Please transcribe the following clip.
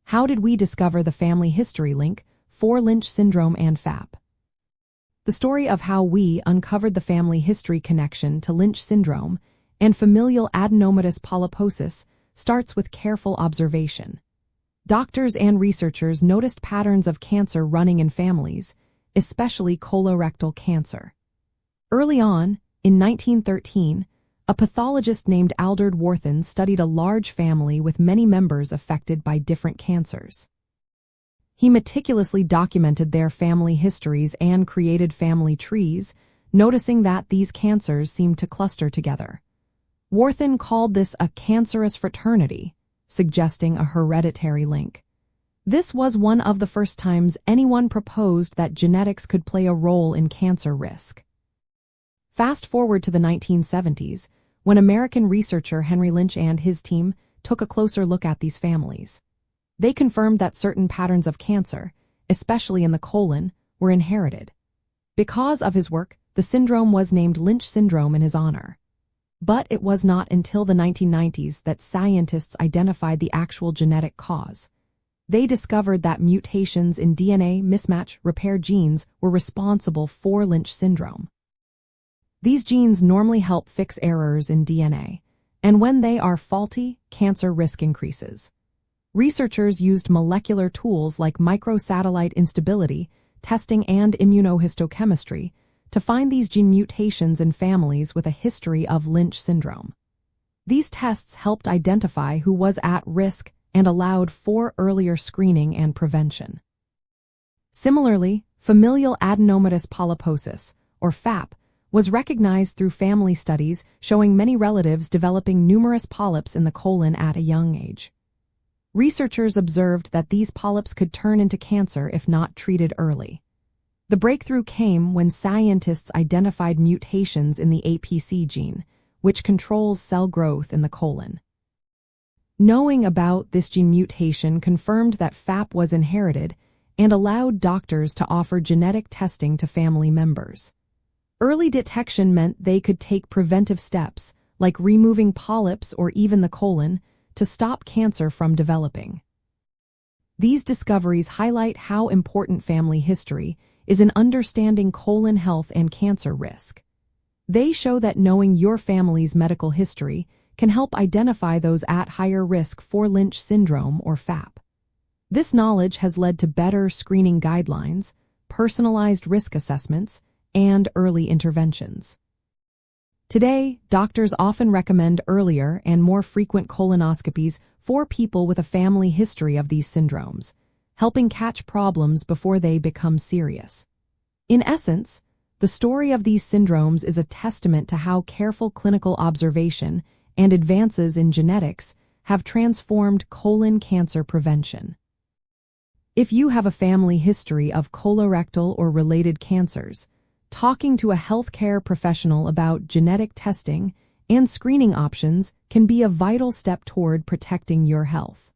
How did we discover the family history link for Lynch syndrome and FAP? The story of how we uncovered the family history connection to Lynch syndrome and familial adenomatous polyposis starts with careful observation. Doctors and researchers noticed patterns of cancer running in families, especially colorectal cancer. Early on, in 1913, a pathologist named Aldred Worthen studied a large family with many members affected by different cancers. He meticulously documented their family histories and created family trees, noticing that these cancers seemed to cluster together. Worthen called this a cancerous fraternity, suggesting a hereditary link. This was one of the first times anyone proposed that genetics could play a role in cancer risk. Fast forward to the 1970s, when American researcher Henry Lynch and his team took a closer look at these families. They confirmed that certain patterns of cancer, especially in the colon, were inherited. Because of his work, the syndrome was named Lynch syndrome in his honor. But it was not until the 1990s that scientists identified the actual genetic cause. They discovered that mutations in DNA mismatch repair genes were responsible for Lynch syndrome. These genes normally help fix errors in DNA, and when they are faulty, cancer risk increases. Researchers used molecular tools like microsatellite instability testing and immunohistochemistry to find these gene mutations in families with a history of Lynch syndrome. These tests helped identify who was at risk and allowed for earlier screening and prevention. Similarly, familial adenomatous polyposis, or FAP, was recognized through family studies showing many relatives developing numerous polyps in the colon at a young age. Researchers observed that these polyps could turn into cancer if not treated early. The breakthrough came when scientists identified mutations in the APC gene, which controls cell growth in the colon. Knowing about this gene mutation confirmed that FAP was inherited and allowed doctors to offer genetic testing to family members. Early detection meant they could take preventive steps, like removing polyps or even the colon, to stop cancer from developing. These discoveries highlight how important family history is in understanding colon health and cancer risk. They show that knowing your family's medical history can help identify those at higher risk for Lynch syndrome or FAP. This knowledge has led to better screening guidelines, personalized risk assessments, and early interventions. Today, doctors often recommend earlier and more frequent colonoscopies for people with a family history of these syndromes, helping catch problems before they become serious. In essence, the story of these syndromes is a testament to how careful clinical observation and advances in genetics have transformed colon cancer prevention. If you have a family history of colorectal or related cancers, talking to a healthcare professional about genetic testing and screening options can be a vital step toward protecting your health.